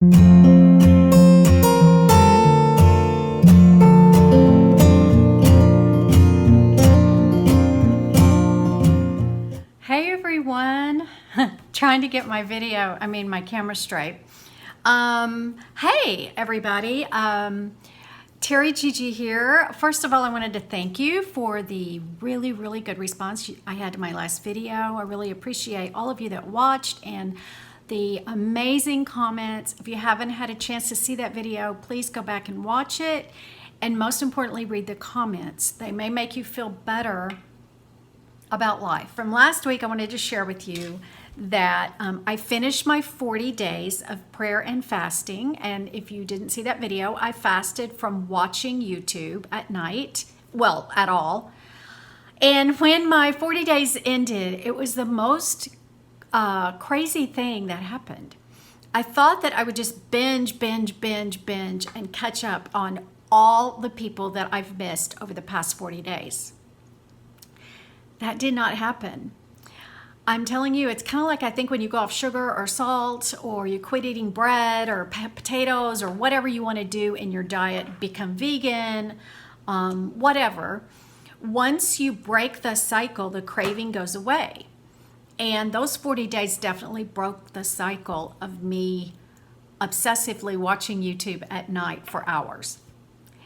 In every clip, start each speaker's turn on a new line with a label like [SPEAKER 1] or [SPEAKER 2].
[SPEAKER 1] Hey everyone, trying to get my my camera straight. Hey everybody, TeriGigi here. First of all, I wanted to thank you for the really good response I had to my last video. I really appreciate all of you that watched and the amazing comments. If you haven't had a chance to see that video, please go back and watch it. And most importantly, read the comments. They may make you feel better about life. From last week, I wanted to share with you that I finished my 40 days of prayer and fasting. And if you didn't see that video, I fasted from watching YouTube at night, well, at all. And when my 40 days ended, it was the most crazy thing that happened. I thought that I would just binge and catch up on all the people that I've missed over the past 40 days. That did not happen. I'm telling you, it's kind of like I think when you go off sugar or salt, or you quit eating bread or potatoes or whatever you want to do in your diet, become vegan, whatever. Once you break the cycle, the craving goes away. And those 40 days definitely broke the cycle of me obsessively watching YouTube at night for hours.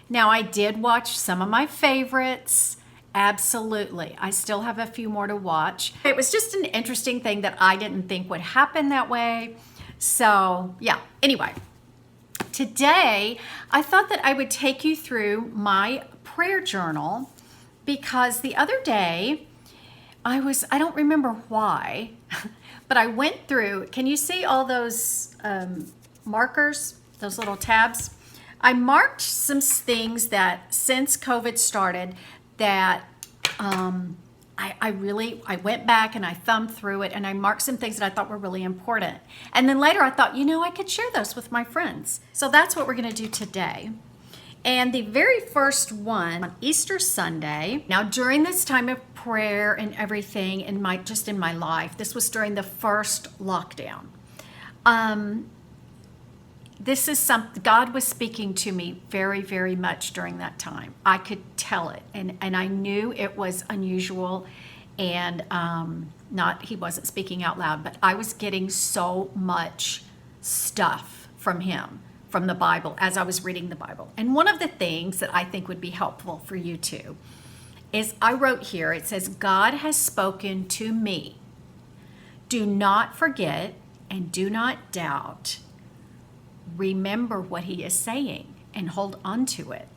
[SPEAKER 1] Now, I did watch some of my favorites. Absolutely. I still have a few more to watch. It was just an interesting thing that I didn't think would happen that way. So yeah, anyway, today I thought that I would take you through my prayer journal because the other day I don't remember why, but I went through, can you see all those markers, those little tabs? I marked some things that since COVID started that I went back and I thumbed through it and I marked some things that I thought were really important. And then later I thought, I could share those with my friends. So that's what we're going to do today. And the very first one on Easter Sunday. Now during this time of prayer and everything in my life, this was during the first lockdown. This is something God was speaking to me very much during that time. I could tell it, and I knew it was unusual, and he wasn't speaking out loud, but I was getting so much stuff from him, from the Bible, as I was reading the Bible. And one of the things that I think would be helpful for you too is I wrote here, it says, God has spoken to me. Do not forget and do not doubt. Remember what he is saying and hold on to it.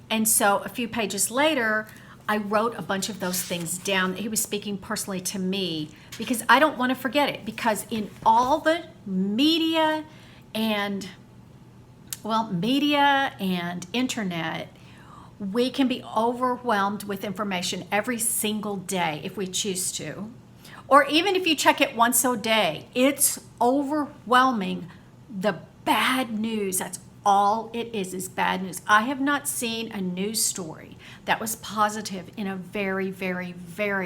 [SPEAKER 1] And so a few pages later, I wrote a bunch of those things down that he was speaking personally to me because I don't want to forget it, because in all the media and internet, we can be overwhelmed with information every single day if we choose to. Or even if you check it once a day, it's overwhelming. The bad news, that's all it is bad news. I have not seen a news story that was positive in a very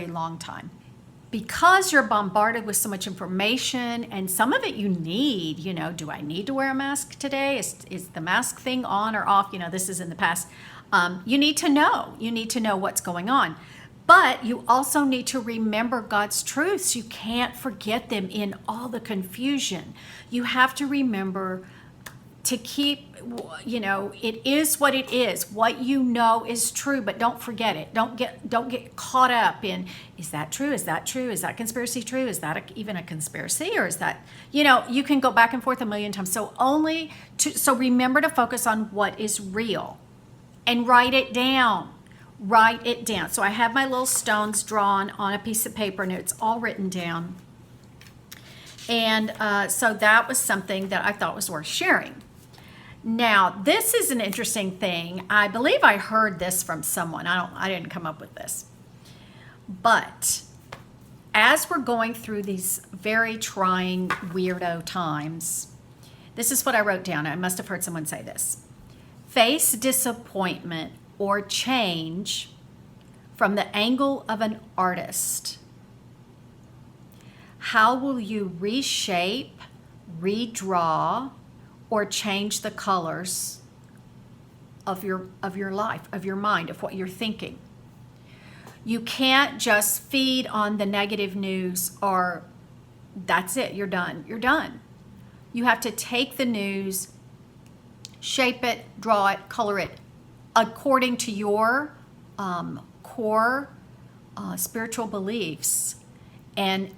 [SPEAKER 1] long time. Because you're bombarded with so much information, and some of it you need, do I need to wear a mask today? Is the mask thing on or off? This is in the past. You need to know what's going on. But you also need to remember God's truths. You can't forget them in all the confusion. You have to remember to keep, it is what it is. What is true, but don't forget it. Don't get caught up in, is that true? Is that true? Is that conspiracy true? Is that even a conspiracy? Or is that, you can go back and forth a million times. So remember to focus on what is real and write it down. Write it down. So I have my little stones drawn on a piece of paper and it's all written down. And so that was something that I thought was worth sharing. Now, this is an interesting thing. I believe I heard this from someone. I didn't come up with this. But as we're going through these very trying, weirdo times, this is what I wrote down. I must have heard someone say this. Face disappointment or change from the angle of an artist. How will you reshape, redraw, or change the colors of your life, of your mind, of what you're thinking. You can't just feed on the negative news or that's it, you're done. You're done. You have to take the news, shape it, draw it, color it according to your core spiritual beliefs, and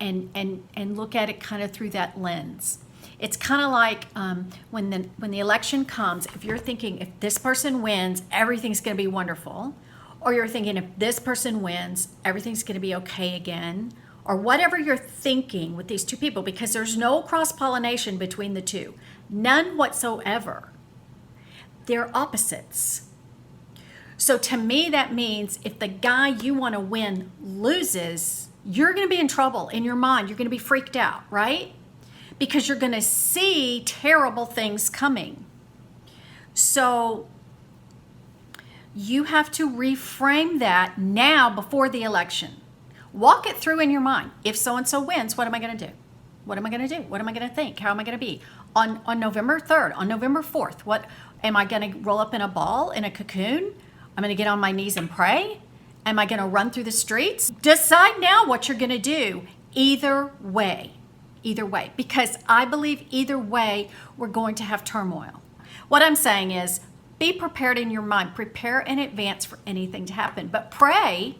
[SPEAKER 1] look at it kind of through that lens. It's kind of like when the election comes, if you're thinking if this person wins, everything's going to be wonderful, or you're thinking if this person wins, everything's going to be okay again, or whatever you're thinking with these two people, because there's no cross-pollination between the two, none whatsoever. They're opposites. So to me, that means if the guy you want to win loses, you're going to be in trouble in your mind. You're going to be freaked out, right? Because you're going to see terrible things coming. So you have to reframe that now before the election. Walk it through in your mind. If so-and-so wins, what am I going to do? What am I going to do? What am I going to think? How am I going to be? On November 3rd, on November 4th, what am I going to roll up in a ball, in a cocoon? I'm going to get on my knees and pray? Am I going to run through the streets? Decide now what you're going to do. Either way, because I believe either way, we're going to have turmoil. What I'm saying is be prepared in your mind. Prepare in advance for anything to happen, but pray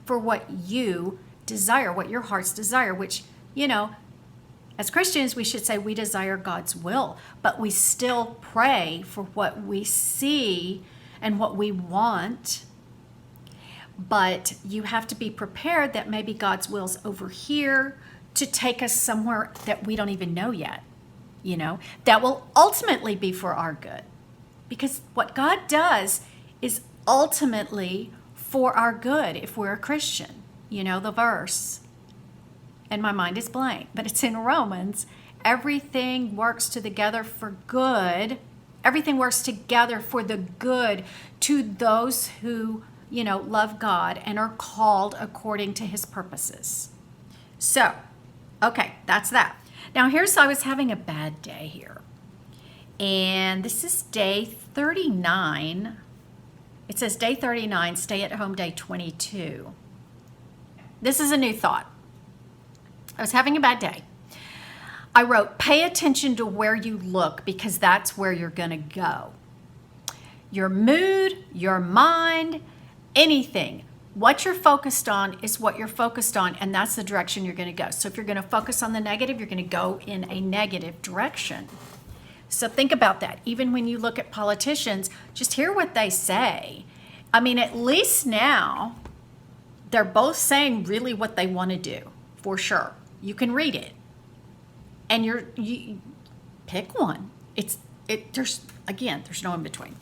[SPEAKER 1] for what you desire, what your heart's desire, which, as Christians, we should say we desire God's will, but we still pray for what we see and what we want. But you have to be prepared that maybe God's will's over here to take us somewhere that we don't even know yet, that will ultimately be for our good. Because what God does is ultimately for our good if we're a Christian. The verse, and my mind is blank, but it's in Romans. Everything works together for good. Everything works together for the good to those who, love God and are called according to his purposes. So, okay, that's that. Now I was having a bad day here. And this is day 39. It says day 39, stay at home day 22. This is a new thought. I was having a bad day. I wrote, pay attention to where you look because that's where you're going to go. Your mood, your mind, anything. What you're focused on is what you're focused on, and that's the direction you're going to go. So if you're going to focus on the negative, you're going to go in a negative direction. So think about that. Even when you look at politicians, just hear what they say. I mean, at least now, they're both saying really what they want to do, for sure. You can read it. And you pick one. There's no in between.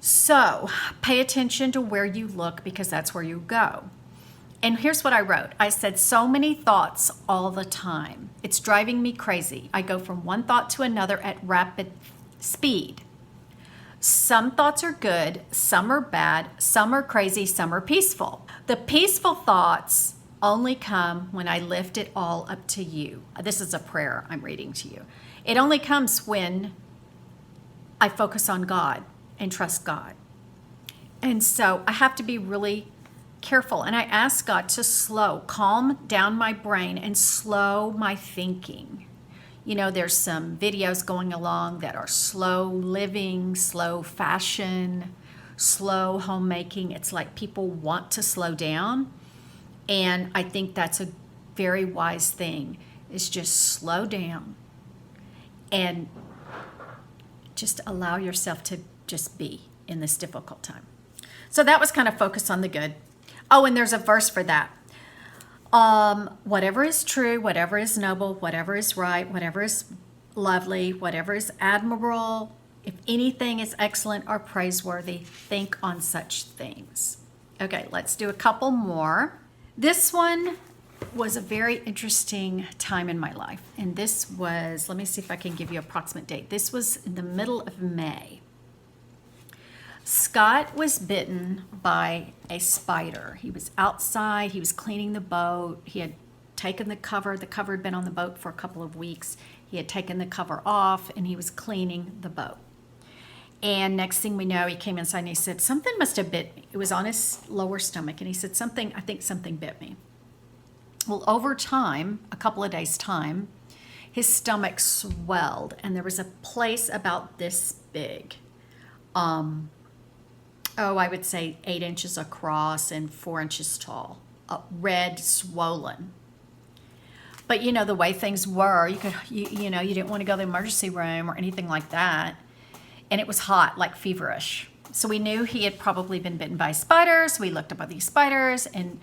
[SPEAKER 1] So pay attention to where you look because that's where you go. And here's what I wrote. I said, so many thoughts all the time. It's driving me crazy. I go from one thought to another at rapid speed. Some thoughts are good, some are bad, some are crazy, some are peaceful. The peaceful thoughts only come when I lift it all up to you. This is a prayer I'm reading to you. It only comes when I focus on God and trust God. And so I have to be really careful. And I ask God to calm down my brain and slow my thinking. There's some videos going along that are slow living, slow fashion, slow homemaking. It's like people want to slow down. And I think that's a very wise thing, is just slow down and just allow yourself to just be in this difficult time. So that was kind of focused on the good. Oh, and there's a verse for that. Whatever is true, whatever is noble, whatever is right, whatever is lovely, whatever is admirable, if anything is excellent or praiseworthy, think on such things. Okay, let's do a couple more. This one was a very interesting time in my life. And this was, let me see if I can give you an approximate date. This was in the middle of May. Scott was bitten by a spider. He was outside. He was cleaning the boat. He had taken the cover. The cover had been on the boat for a couple of weeks. He had taken the cover off and he was cleaning the boat. And next thing we know, he came inside and he said, something must have bit me. It was on his lower stomach. And he said, I think something bit me. Well, over time, a couple of days' time, his stomach swelled and there was a place about this big. I would say 8 inches across and 4 inches tall, red, swollen. But you know, the way things were, you didn't want to go to the emergency room or anything like that. And it was hot, like feverish. So we knew he had probably been bitten by spiders. We looked up at these spiders, and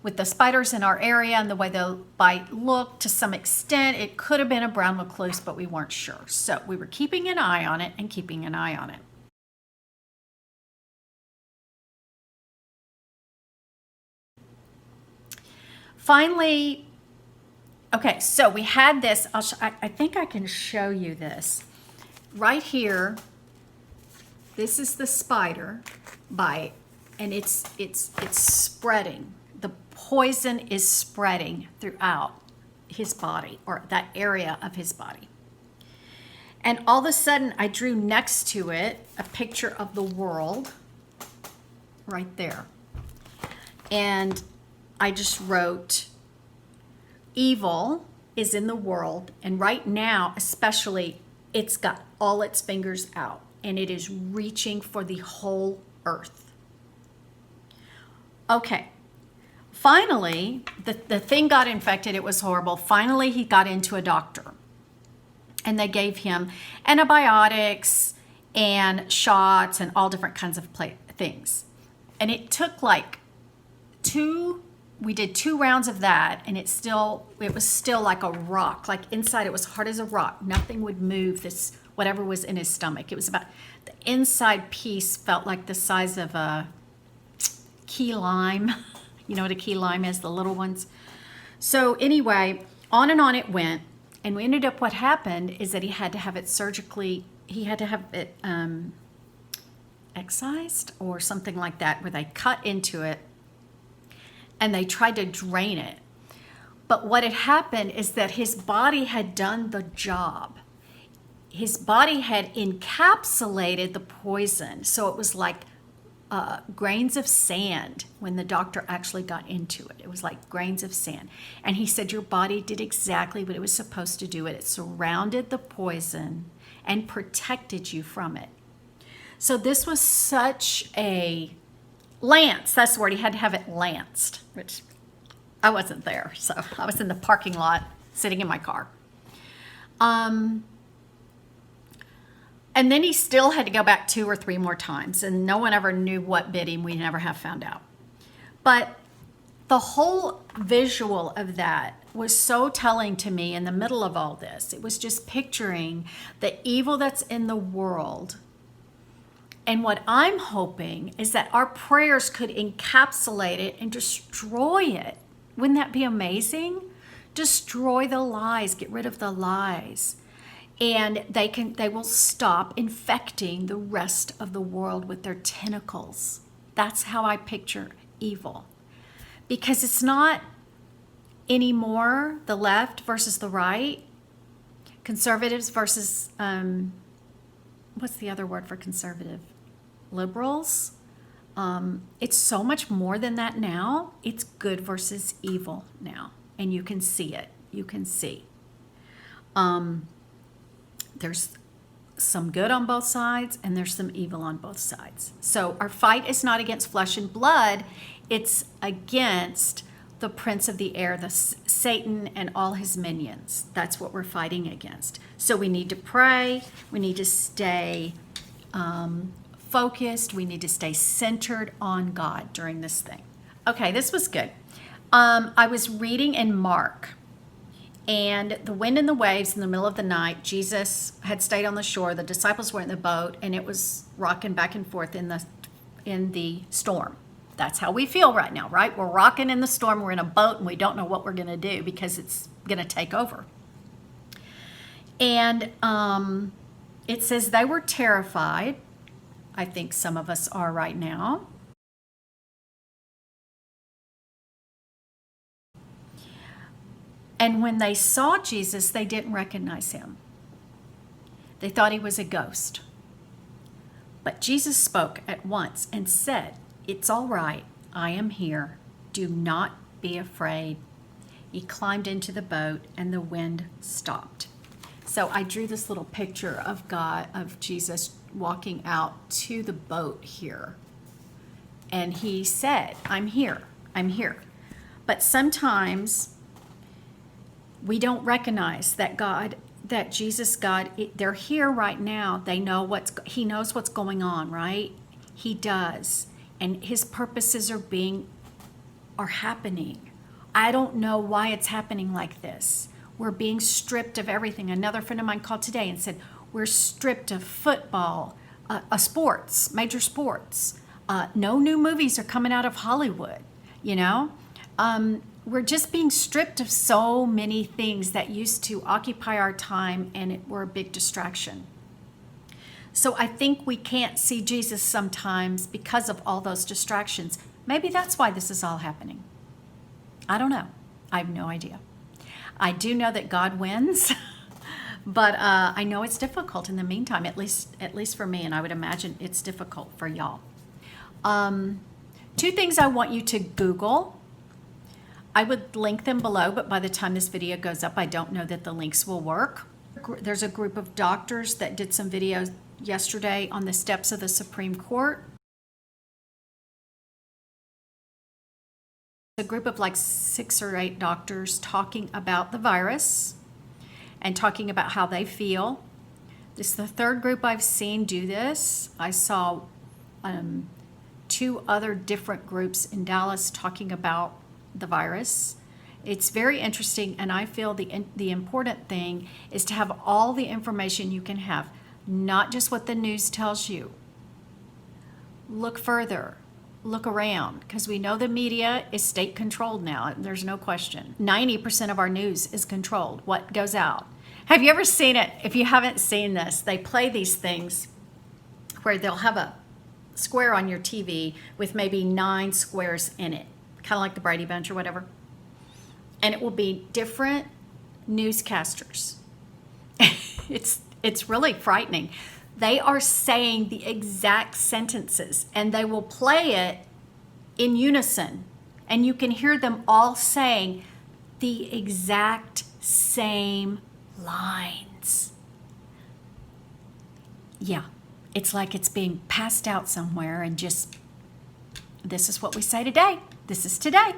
[SPEAKER 1] with the spiders in our area and the way the bite looked, to some extent, it could have been a brown recluse, but we weren't sure. So we were keeping an eye on it and keeping an eye on it. Finally, okay, so we had this. I think I can show you this. Right here, this is the spider bite, and it's spreading. The poison is spreading throughout his body, or that area of his body. And all of a sudden, I drew next to it a picture of the world right there. And I just wrote, evil is in the world, and right now, especially, it's got all its fingers out, and it is reaching for the whole earth. Okay. Finally, the thing got infected. It was horrible. Finally, he got into a doctor, and they gave him antibiotics and shots and all different kinds of things. And it took like we did 2 rounds of that, and it was still like a rock. Like inside, it was hard as a rock. Nothing would move whatever was in his stomach. It was about, the inside piece felt like the size of a key lime. You know what a key lime is, the little ones. So anyway, on and on it went, and we ended up, what happened is that he had to have it excised or something like that, where they cut into it and they tried to drain it. But what had happened is that his body had done the job. His body had encapsulated the poison. So it was like grains of sand when the doctor actually got into it. It was like grains of sand. And he said, your body did exactly what it was supposed to do. It surrounded the poison and protected you from it. So this was such a lance. That's the word. He had to have it lanced, which I wasn't there. So I was in the parking lot sitting in my car. And then he still had to go back 2 or 3 more times, and no one ever knew what bit him. We never have found out. But the whole visual of that was so telling to me in the middle of all this. It was just picturing the evil that's in the world. And what I'm hoping is that our prayers could encapsulate it and destroy it. Wouldn't that be amazing? Destroy the lies, get rid of the lies. And they will stop infecting the rest of the world with their tentacles. That's how I picture evil. Because it's not anymore the left versus the right, conservatives versus, what's the other word for conservative? Liberals. It's so much more than that now. It's good versus evil now. And you can see it. You can see. There's some good on both sides, and there's some evil on both sides. So our fight is not against flesh and blood. It's against the prince of the air, the Satan and all his minions. That's what we're fighting against. So we need to pray. We need to stay focused. We need to stay centered on God during this thing. Okay, this was good. I was reading in Mark. And the wind and the waves in the middle of the night, Jesus had stayed on the shore. The disciples were in the boat, and it was rocking back and forth in the storm. That's how we feel right now, right? We're rocking in the storm. We're in a boat, and we don't know what we're going to do because it's going to take over. And it says they were terrified. I think some of us are right now. And when they saw Jesus, they didn't recognize him. They thought he was a ghost. But Jesus spoke at once and said, "It's all right. I am here. Do not be afraid." He climbed into the boat and the wind stopped. So I drew this little picture of Jesus walking out to the boat here. And he said, "I'm here. I'm here." But sometimes we don't recognize that Jesus, God, they're here right now. He knows what's going on, right? He does. And his purposes are happening. I don't know why it's happening like this. We're being stripped of everything. Another friend of mine called today and said, we're stripped of football, sports, major sports. No new movies are coming out of Hollywood, you know? We're just being stripped of so many things that used to occupy our time, and were a big distraction. So I think we can't see Jesus sometimes because of all those distractions. Maybe that's why this is all happening. I don't know. I have no idea. I do know that God wins, but I know it's difficult in the meantime, at least for me, and I would imagine it's difficult for y'all. 2 things I want you to Google. I would link them below, but by the time this video goes up, I don't know that the links will work. There's a group of doctors that did some videos yesterday on the steps of the Supreme Court. A group of like 6 or 8 doctors talking about the virus and talking about how they feel. This is the 3rd group I've seen do this. I saw 2 other different groups in Dallas talking about the virus. It's very interesting, and I feel the important thing is to have all the information you can have, not just what the news tells you. Look further, look around, because we know the media is state controlled now. There's no question. 90% of our news is controlled, what goes out. Have you ever seen it? If you haven't seen this, they play these things where they'll have a square on your TV with maybe 9 squares in it, kind of like the Brady Bunch or whatever. And it will be different newscasters. It's really frightening. They are saying the exact sentences, and they will play it in unison. And you can hear them all saying the exact same lines. Yeah, it's like it's being passed out somewhere, and just, this is what we say today. This is today.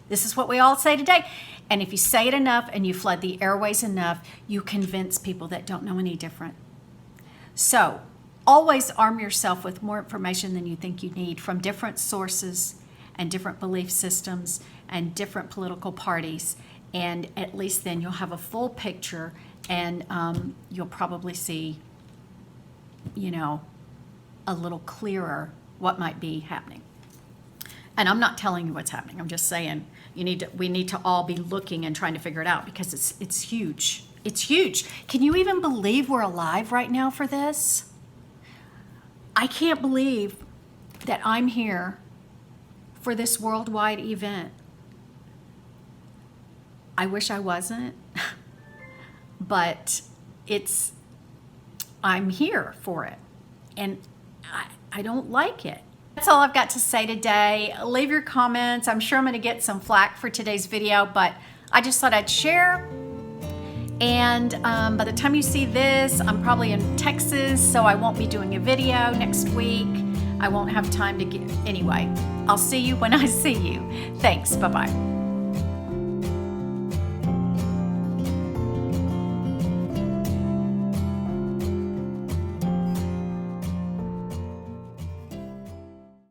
[SPEAKER 1] This is what we all say today. And if you say it enough and you flood the airways enough, you convince people that don't know any different. So always arm yourself with more information than you think you need from different sources and different belief systems and different political parties. And at least then you'll have a full picture, and you'll probably see, a little clearer what might be happening. And I'm not telling you what's happening. I'm just saying we need to all be looking and trying to figure it out, because it's huge. It's huge. Can you even believe we're alive right now for this? I can't believe that I'm here for this worldwide event. I wish I wasn't, but I'm here for it, and I don't like it. That's all I've got to say today. Leave your comments. I'm sure I'm going to get some flack for today's video, but I just thought I'd share. And by the time you see this, I'm probably in Texas, so I won't be doing a video next week. I won't have time to get, anyway, I'll see you when I see you. Thanks, bye-bye.